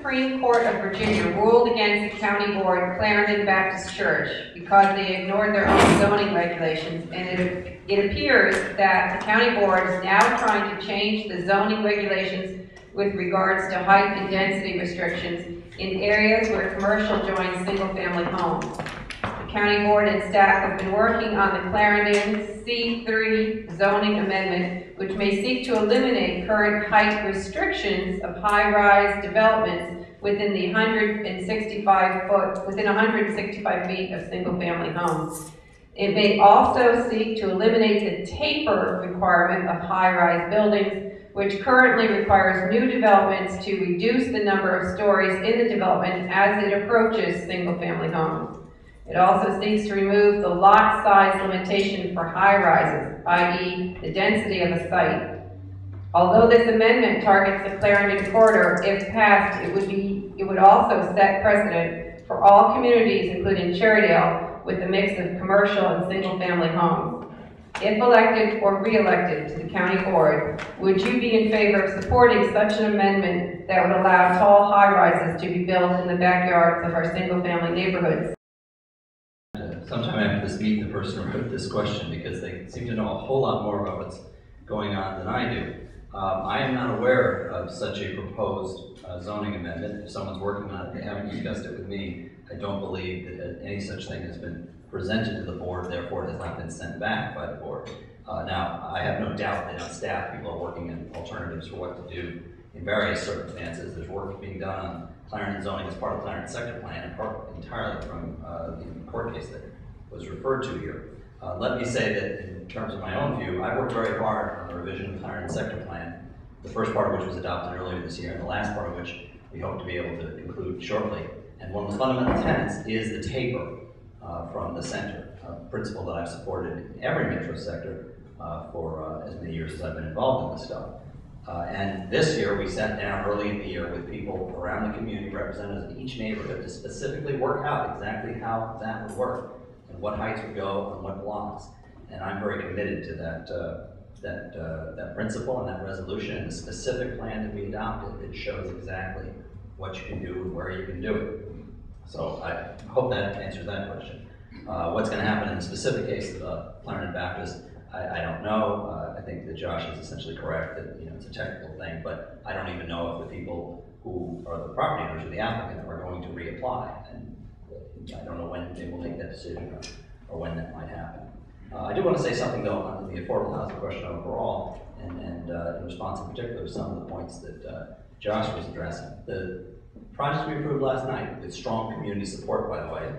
Supreme Court of Virginia ruled against the county board, Clarendon Baptist Church, because they ignored their own zoning regulations, and it appears that the county board is now trying to change the zoning regulations with regards to height and density restrictions in areas where commercial joins single-family homes. The county board and staff have been working on the Clarendon C3 zoning amendment, which may seek to eliminate current height restrictions of high-rise developments within the 165 feet of single-family homes. It may also seek to eliminate the taper requirement of high-rise buildings, which currently requires new developments to reduce the number of stories in the development as it approaches single-family homes. It also seeks to remove the lot size limitation for high-rises, i.e. the density of a site. Although this amendment targets the Clarendon corridor, if passed, it would also set precedent for all communities, including Cherrydale, with a mix of commercial and single-family homes. If elected or re-elected to the county board, would you be in favor of supporting such an amendment that would allow tall high-rises to be built in the backyards of our single-family neighborhoods? Sometime after this meet the person who wrote this question, because they seem to know a whole lot more about what's going on than I do. I am not aware of such a proposed zoning amendment. If someone's working on it, they haven't discussed it with me. I don't believe that any such thing has been presented to the board, therefore it has not been sent back by the board. Now, I have no doubt that on staff people are working on alternatives for what to do in various circumstances. There's work being done on Clarendon zoning as part of the Clarendon sector plan, apart entirely from the court case that was referred to here. Let me say that in terms of my own view, I worked very hard on the revision of the Clarendon sector plan, the first part of which was adopted earlier this year, and the last part of which we hope to be able to conclude shortly. And one of the fundamental tenets is the taper from the center, a principle that I've supported in every metro sector for as many years as I've been involved in this stuff. And this year we sat down early in the year with people around the community, representatives of each neighborhood, to specifically work out exactly how that would work and what heights would go on what blocks. And I'm very committed to that principle and that resolution and the specific plan that we adopted that shows exactly what you can do and where you can do it. So I hope that answers that question. What's going to happen in the specific case of Clarendon Baptist, I don't know. I think that Josh is essentially correct that it's a technical thing, but I don't even know if the people who are the property owners or the applicant are going to reapply, and I don't know when they will make that decision or when that might happen. I do want to say something though on the affordable housing question overall, and in response in particular to some of the points that Josh was addressing. The projects we approved last night, with strong community support, by the way,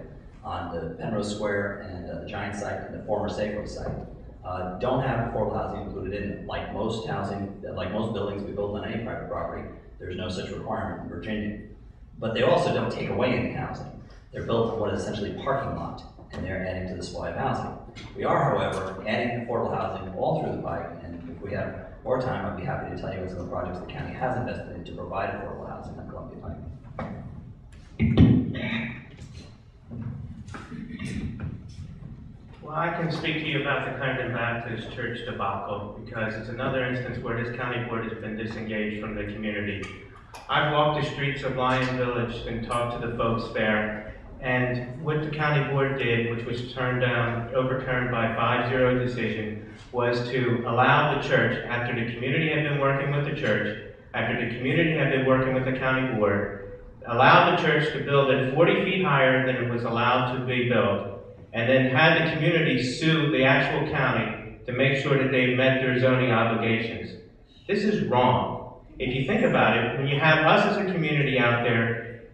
on the Penrose Square and the Giant site and the former Safeway site, don't have affordable housing included in them. Like most buildings we build on any private property, there's no such requirement in Virginia. But they also don't take away any housing. They're built on what is essentially a parking lot, and they're adding to the supply of housing. We are, however, adding affordable housing all through the pike, and if we have more time, I'd be happy to tell you what some of the projects the county has invested in to provide affordable housing on Columbia Pike. Well, I can speak to you about the Clarendon Baptist Church debacle because it's another instance where this county board has been disengaged from the community. I've walked the streets of Lion Village and talked to the folks there, and what the county board did, which was overturned by a 5-0 decision, was to allow the church, after the community had been working with the church, after the community had been working with the county board, allow the church to build it 40 feet higher than it was allowed to be built, and then had the community sue the actual county to make sure that they met their zoning obligations. This is wrong. If you think about it, when you have us as a community out there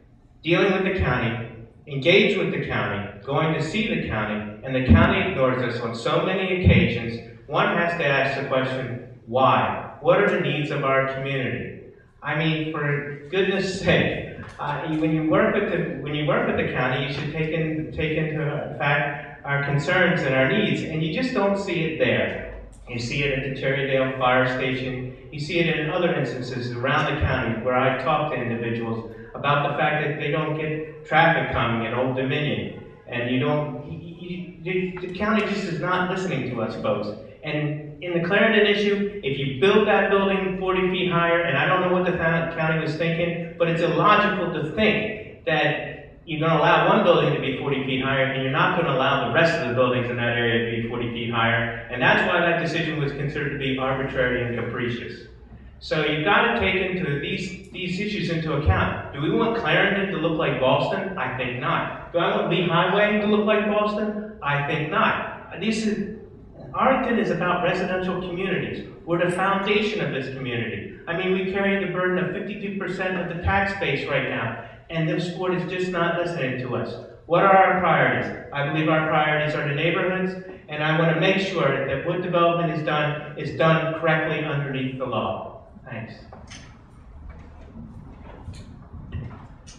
dealing with the county, engaged with the county, going to see the county, and the county ignores us on so many occasions, one has to ask the question, why? What are the needs of our community? I mean, for goodness sake, when you work with the county, you should take into fact our concerns and our needs, and you just don't see it there. You see it at the Cherrydale fire station. You see it in other instances around the county where I talk to individuals about the fact that they don't get traffic coming in Old Dominion, and the county just is not listening to us, folks. And in the Clarendon issue, if you build that building 40 feet higher, and I don't know what the county was thinking, but it's illogical to think that you're going to allow one building to be 40 feet higher, and you're not going to allow the rest of the buildings in that area to be 40 feet higher. And that's why that decision was considered to be arbitrary and capricious. So you've got to take into these issues into account. Do we want Clarendon to look like Boston? I think not. Do I want Lee Highway to look like Boston? I think not. Arlington is about residential communities. We're the foundation of this community. I mean, we carry the burden of 52% of the tax base right now, and this board is just not listening to us. What are our priorities? I believe our priorities are the neighborhoods, and I want to make sure that what development is done correctly underneath the law. Thanks.